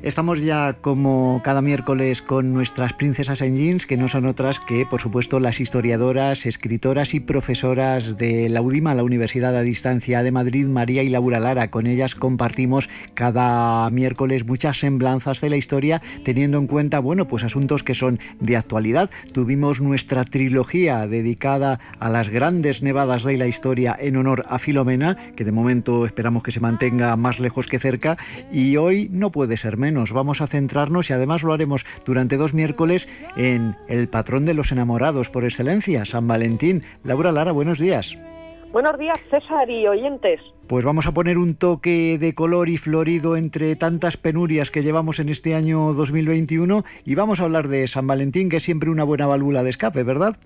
Estamos ya como cada miércoles con nuestras princesas en jeans, que no son otras que, por supuesto, las historiadoras, escritoras y profesoras de la UDIMA, la Universidad a Distancia de Madrid, María y Laura Lara. Con ellas compartimos cada miércoles muchas semblanzas de la historia, teniendo en cuenta, pues asuntos que son de actualidad. Tuvimos nuestra trilogía dedicada a las grandes nevadas de la historia en honor a Filomena, que de momento esperamos que se mantenga más lejos que cerca, y hoy no puede ser menos. Vamos a centrarnos, y además lo haremos durante 2 miércoles, en el patrón de los enamorados por excelencia, San Valentín. Laura Lara, buenos días. Buenos días, César y oyentes. Pues vamos a poner un toque de color y florido entre tantas penurias que llevamos en este año 2021 y vamos a hablar de San Valentín, que es siempre una buena válvula de escape, ¿verdad?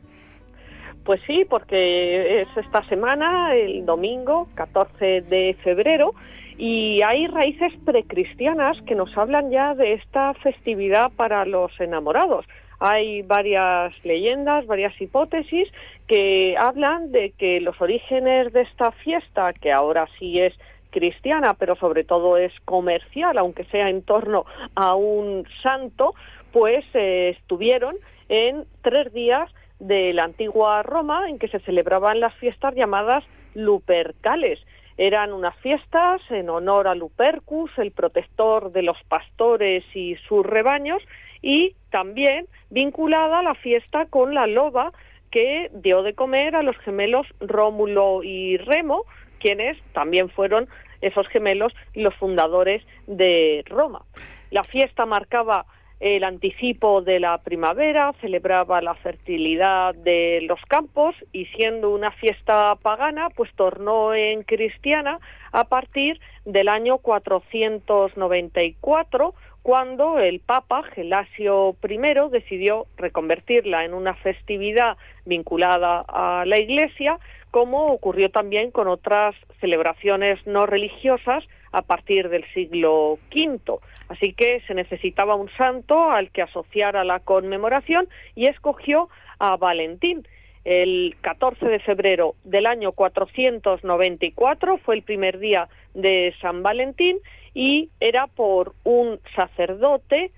Pues sí, porque es esta semana, el domingo 14 de febrero, y hay raíces precristianas que nos hablan ya de esta festividad para los enamorados. Hay varias leyendas, varias hipótesis que hablan de que los orígenes de esta fiesta, que ahora sí es cristiana, pero sobre todo es comercial, aunque sea en torno a un santo, pues estuvieron en 3 días de la antigua Roma, en que se celebraban las fiestas llamadas Lupercales. Eran unas fiestas en honor a Lupercus, el protector de los pastores y sus rebaños, y también vinculada a la fiesta con la loba que dio de comer a los gemelos Rómulo y Remo, quienes también fueron esos gemelos los fundadores de Roma. La fiesta marcaba el anticipo de la primavera, celebraba la fertilidad de los campos y, siendo una fiesta pagana, pues tornó en cristiana a partir del año 494, cuando el Papa Gelasio I decidió reconvertirla en una festividad vinculada a la Iglesia, como ocurrió también con otras celebraciones no religiosas a partir del siglo V. Así que se necesitaba un santo al que asociara la conmemoración y escogió a Valentín. El 14 de febrero del año 494 fue el primer día de San Valentín y era por un sacerdote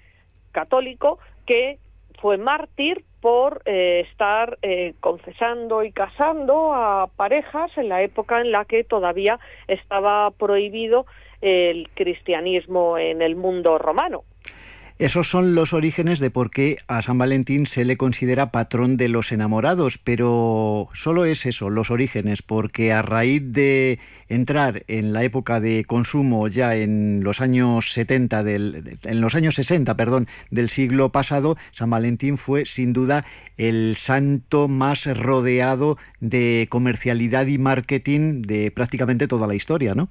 católico que fue mártir por estar confesando y casando a parejas en la época en la que todavía estaba prohibido el cristianismo en el mundo romano. Esos son los orígenes de por qué a San Valentín se le considera patrón de los enamorados, pero solo es eso, los orígenes, porque a raíz de entrar en la época de consumo ya en los años 60 60 del siglo pasado, San Valentín fue sin duda el santo más rodeado de comercialidad y marketing de prácticamente toda la historia, ¿no?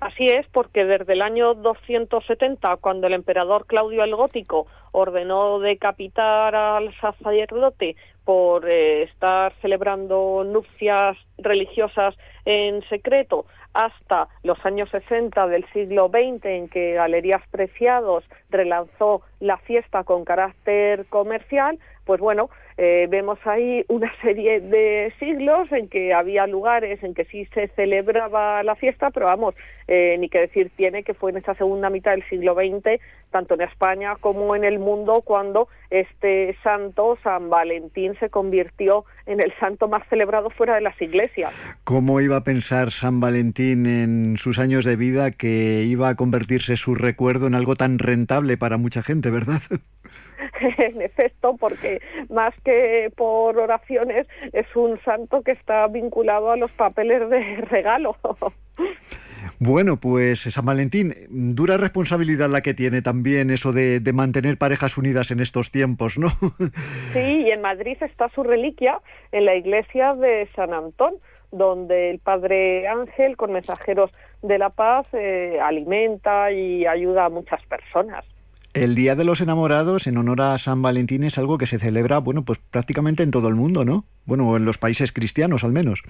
Así es, porque desde el año 270, cuando el emperador Claudio el Gótico ordenó decapitar al sacerdote por estar celebrando nupcias religiosas en secreto, hasta los años 60 del siglo XX, en que Galerías Preciados relanzó la fiesta con carácter comercial, pues bueno, vemos ahí una serie de siglos en que había lugares en que sí se celebraba la fiesta, pero vamos, ni que decir tiene que fue en esta segunda mitad del siglo XX, tanto en España como en el mundo, cuando este santo, San Valentín, se convirtió en el santo más celebrado fuera de las iglesias. ¿Cómo iba a pensar San Valentín en sus años de vida que iba a convertirse su recuerdo en algo tan rentable para mucha gente, verdad? En efecto, porque más que por oraciones es un santo que está vinculado a los papeles de regalo. Bueno, pues San Valentín, dura responsabilidad la que tiene también eso de mantener parejas unidas en estos tiempos, ¿no? Sí, y en Madrid está su reliquia en la iglesia de San Antón, donde el Padre Ángel, con mensajeros de la paz, alimenta y ayuda a muchas personas. El Día de los Enamorados, en honor a San Valentín, es algo que se celebra, pues prácticamente en todo el mundo, ¿no? Bueno, en los países cristianos, al menos.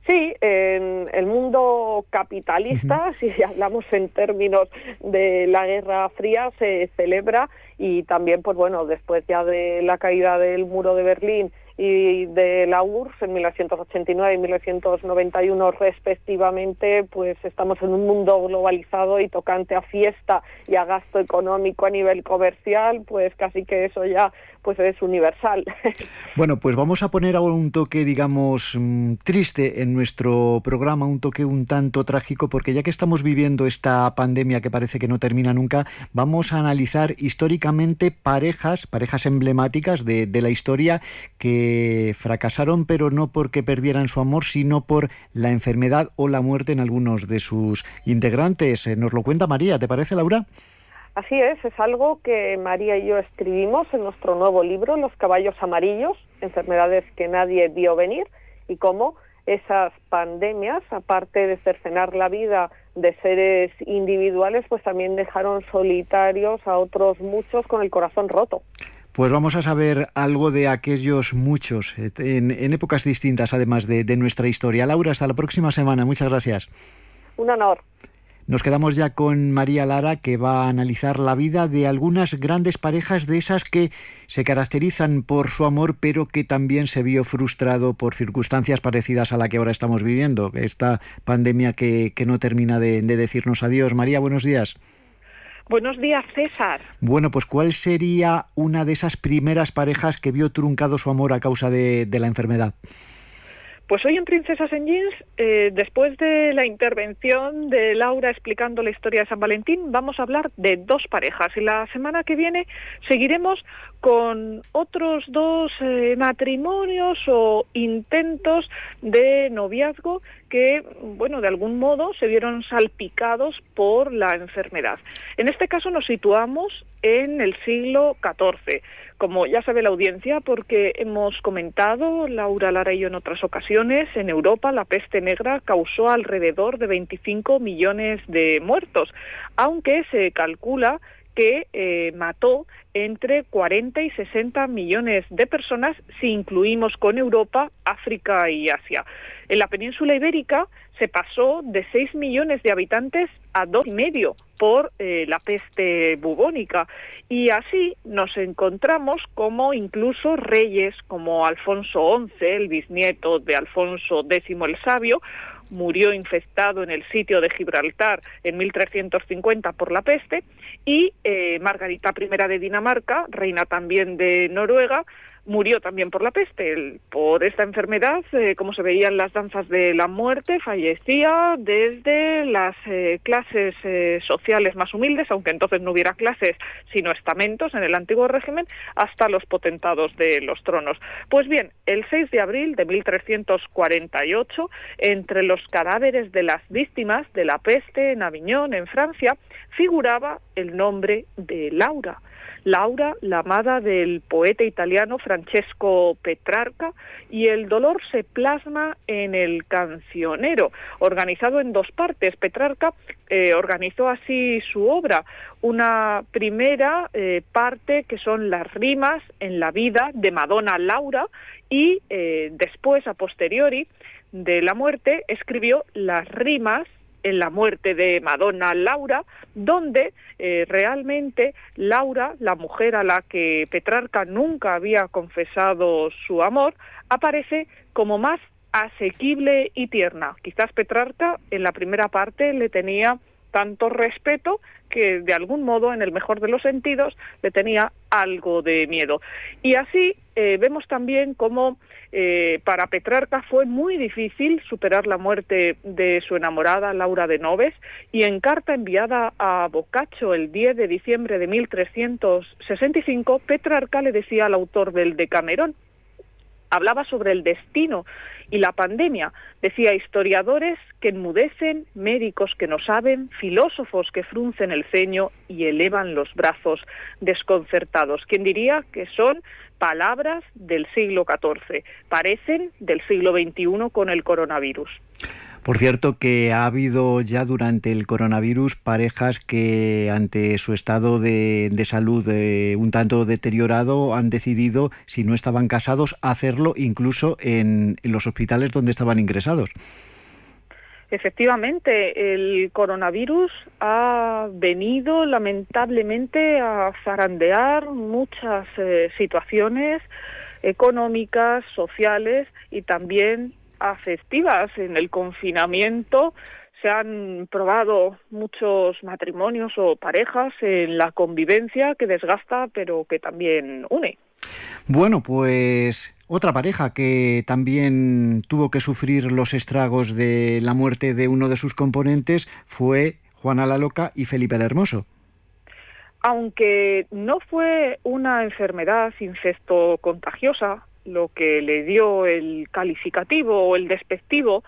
Sí, en el mundo capitalista, si hablamos en términos de la Guerra Fría, se celebra, y también, pues bueno, después ya de la caída del muro de Berlín y de la URSS en 1989 y 1991 respectivamente, pues estamos en un mundo globalizado y tocante a fiesta y a gasto económico a nivel comercial, pues casi que eso ya pues es universal. Bueno, pues vamos a poner ahora un toque, digamos, triste en nuestro programa, un toque un tanto trágico, porque ya que estamos viviendo esta pandemia que parece que no termina nunca, vamos a analizar históricamente parejas emblemáticas de la historia que fracasaron, pero no porque perdieran su amor, sino por la enfermedad o la muerte en algunos de sus integrantes. Nos lo cuenta María, ¿te parece, Laura? Así es algo que María y yo escribimos en nuestro nuevo libro, Los caballos amarillos, enfermedades que nadie vio venir, y cómo esas pandemias, aparte de cercenar la vida de seres individuales, pues también dejaron solitarios a otros muchos con el corazón roto. Pues vamos a saber algo de aquellos muchos, en épocas distintas, además de nuestra historia. Laura, hasta la próxima semana. Muchas gracias. Un honor. Nos quedamos ya con María Lara, que va a analizar la vida de algunas grandes parejas, de esas que se caracterizan por su amor, pero que también se vio frustrado por circunstancias parecidas a la que ahora estamos viviendo, esta pandemia que no termina de decirnos adiós. María, buenos días. Buenos días, César. Bueno, pues ¿cuál sería una de esas primeras parejas que vio truncado su amor a causa de la enfermedad? Pues hoy en Princesas en Jeans, después de la intervención de Laura explicando la historia de San Valentín, vamos a hablar de dos parejas. Y la semana que viene seguiremos con otros dos matrimonios o intentos de noviazgo que, bueno, de algún modo se vieron salpicados por la enfermedad. En este caso nos situamos en el siglo XIV. Como ya sabe la audiencia, porque hemos comentado, Laura, Lara y yo en otras ocasiones, en Europa la peste negra causó alrededor de 25 millones de muertos, aunque se calcula que mató entre 40 y 60 millones de personas si incluimos con Europa, África y Asia. En la península ibérica se pasó de 6 millones de habitantes a 2,5 por la peste bubónica, y así nos encontramos como incluso reyes como Alfonso XI, el bisnieto de Alfonso X el Sabio, murió infectado en el sitio de Gibraltar en 1350 por la peste, y Margarita I de Dinamarca, reina también de Noruega, murió también por la peste. Por esta enfermedad, como se veía en las danzas de la muerte, fallecía desde las clases sociales más humildes, aunque entonces no hubiera clases sino estamentos en el antiguo régimen, hasta los potentados de los tronos. Pues bien, el 6 de abril de 1348, entre los cadáveres de las víctimas de la peste en Aviñón, en Francia, figuraba el nombre de Laura. Laura, la amada del poeta italiano Francesco Petrarca, y el dolor se plasma en el cancionero, organizado en dos partes. Petrarca organizó así su obra. Una primera parte que son las rimas en la vida de Madonna Laura, y después, a posteriori de la muerte, escribió las rimas en la muerte de Madonna Laura, donde realmente Laura, la mujer a la que Petrarca nunca había confesado su amor, aparece como más asequible y tierna. Quizás Petrarca en la primera parte le tenía tanto respeto que de algún modo, en el mejor de los sentidos, le tenía algo de miedo. Y así vemos también cómo para Petrarca fue muy difícil superar la muerte de su enamorada Laura de Noves, y en carta enviada a Boccaccio el 10 de diciembre de 1365, Petrarca le decía al autor del Decamerón, hablaba sobre el destino y la pandemia. Decía: historiadores que enmudecen, médicos que no saben, filósofos que fruncen el ceño y elevan los brazos desconcertados. ¿Quién diría que son palabras del siglo XIV? Parecen del siglo XXI con el coronavirus. Por cierto, que ha habido ya durante el coronavirus parejas que, ante su estado de salud un tanto deteriorado, han decidido, si no estaban casados, hacerlo incluso en los hospitales donde estaban ingresados. Efectivamente, el coronavirus ha venido lamentablemente a zarandear muchas situaciones, económicas, sociales y también afectivas. En el confinamiento se han probado muchos matrimonios o parejas en la convivencia que desgasta pero que también une. Bueno, pues otra pareja que también tuvo que sufrir los estragos de la muerte de uno de sus componentes fue Juana la Loca y Felipe el Hermoso. Aunque no fue una enfermedad infectocontagiosa lo que le dio el calificativo o el despectivo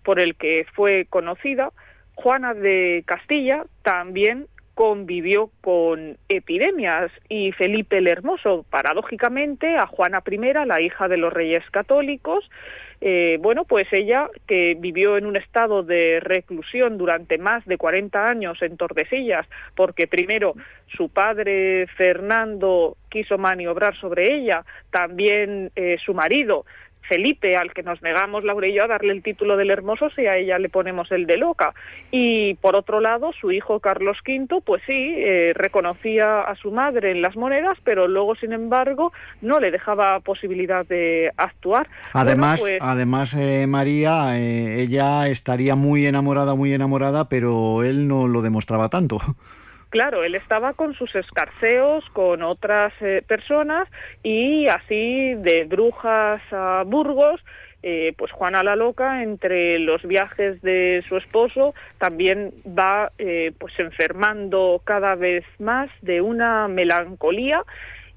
por el que fue conocida, Juana de Castilla también convivió con epidemias y Felipe el Hermoso, paradójicamente, a Juana I, la hija de los reyes católicos, pues ella, que vivió en un estado de reclusión durante más de 40 años en Tordesillas, porque primero su padre Fernando quiso maniobrar sobre ella, también su marido Felipe, al que nos negamos Laura y yo a darle el título del Hermoso si a ella le ponemos el de Loca. Y por otro lado, su hijo Carlos V, pues sí, reconocía a su madre en las monedas, pero luego, sin embargo, no le dejaba posibilidad de actuar. Además, María, ella estaría muy enamorada, pero él no lo demostraba tanto. Claro, él estaba con sus escarceos, con otras personas, y así de Brujas a Burgos, pues Juana la Loca, entre los viajes de su esposo, también va pues enfermando cada vez más de una melancolía.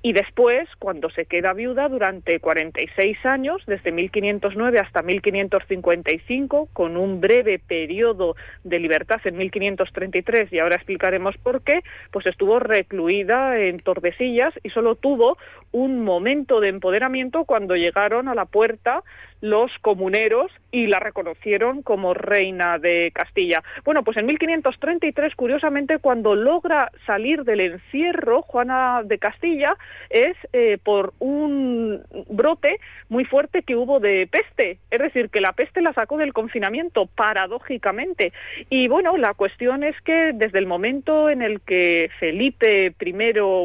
Y después, cuando se queda viuda durante 46 años, desde 1509 hasta 1555, con un breve periodo de libertad en 1533, y ahora explicaremos por qué, pues estuvo recluida en Tordesillas y solo tuvo un momento de empoderamiento cuando llegaron a la puerta los comuneros y la reconocieron como reina de Castilla. Bueno, pues en 1533, curiosamente, cuando logra salir del encierro, Juana de Castilla, es por un brote muy fuerte que hubo de peste. Es decir, que la peste la sacó del confinamiento, paradójicamente. Y bueno, la cuestión es que desde el momento en el que Felipe I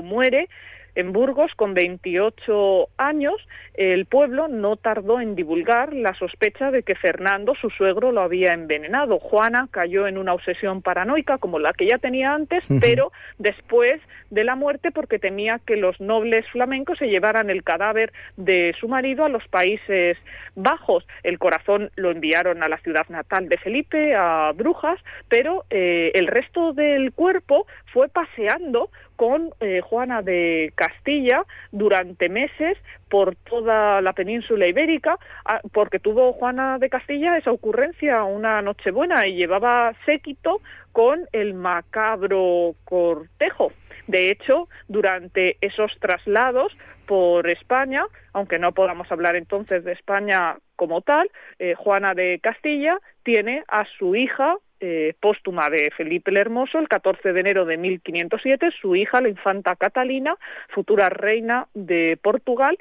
muere, en Burgos, con 28 años, el pueblo no tardó en divulgar la sospecha de que Fernando, su suegro, lo había envenenado. Juana cayó en una obsesión paranoica como la que ya tenía antes, pero después de la muerte, porque temía que los nobles flamencos se llevaran el cadáver de su marido a los Países Bajos. El corazón lo enviaron a la ciudad natal de Felipe, a Brujas, pero el resto del cuerpo fue paseando con Juana de Castilla durante meses por toda la península ibérica, porque tuvo Juana de Castilla esa ocurrencia una Nochebuena y llevaba séquito con el macabro cortejo. De hecho, durante esos traslados por España, aunque no podamos hablar entonces de España como tal, Juana de Castilla tiene a su hija póstuma de Felipe el Hermoso, el 14 de enero de 1507, su hija, la infanta Catalina, futura reina de Portugal,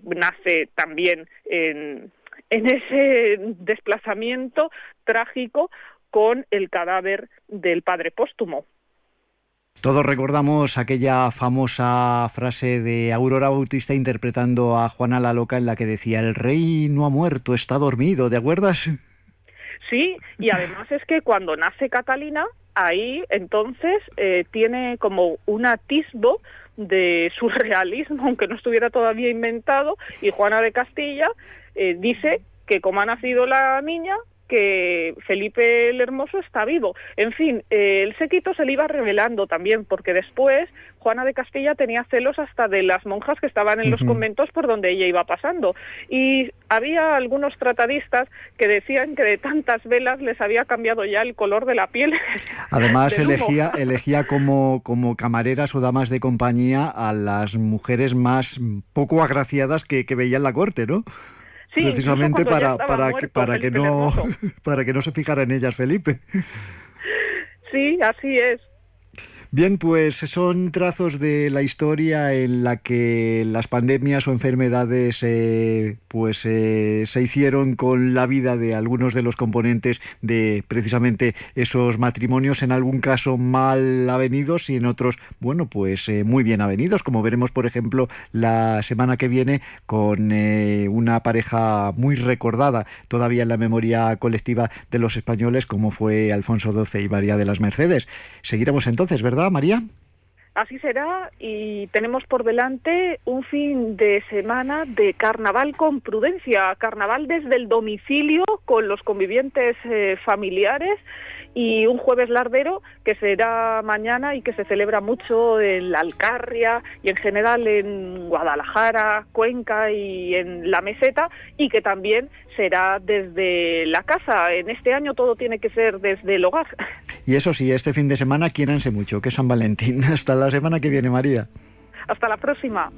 nace también en ese desplazamiento trágico con el cadáver del padre póstumo. Todos recordamos aquella famosa frase de Aurora Bautista interpretando a Juana la Loca en la que decía: el rey no ha muerto, está dormido, ¿te acuerdas? Sí, y además es que cuando nace Catalina, ahí entonces tiene como un atisbo de surrealismo, aunque no estuviera todavía inventado, y Juana de Castilla dice que como ha nacido la niña, que Felipe el Hermoso está vivo. En fin, el séquito se le iba revelando también, porque después Juana de Castilla tenía celos hasta de las monjas que estaban en los conventos por donde ella iba pasando. Y había algunos tratadistas que decían que de tantas velas les había cambiado ya el color de la piel. Además, elegía como camareras o damas de compañía a las mujeres más poco agraciadas que veía en la corte, ¿no? Sí, precisamente para que no se fijara en ellas Felipe. Sí, así es. Bien, pues son trazos de la historia en la que las pandemias o enfermedades se hicieron con la vida de algunos de los componentes de precisamente esos matrimonios, en algún caso mal avenidos y en otros, muy bien avenidos, como veremos, por ejemplo, la semana que viene con una pareja muy recordada todavía en la memoria colectiva de los españoles, como fue Alfonso XII y María de las Mercedes. Seguiremos entonces, ¿verdad, María? Así será, y tenemos por delante un fin de semana de carnaval con prudencia, carnaval desde el domicilio con los convivientes familiares, y un jueves lardero que será mañana y que se celebra mucho en la Alcarria y en general en Guadalajara, Cuenca y en la Meseta, y que también será desde la casa. En este año todo tiene que ser desde el hogar. Y eso sí, este fin de semana quiéranse mucho, que es San Valentín. Hasta la semana que viene, María. Hasta la próxima.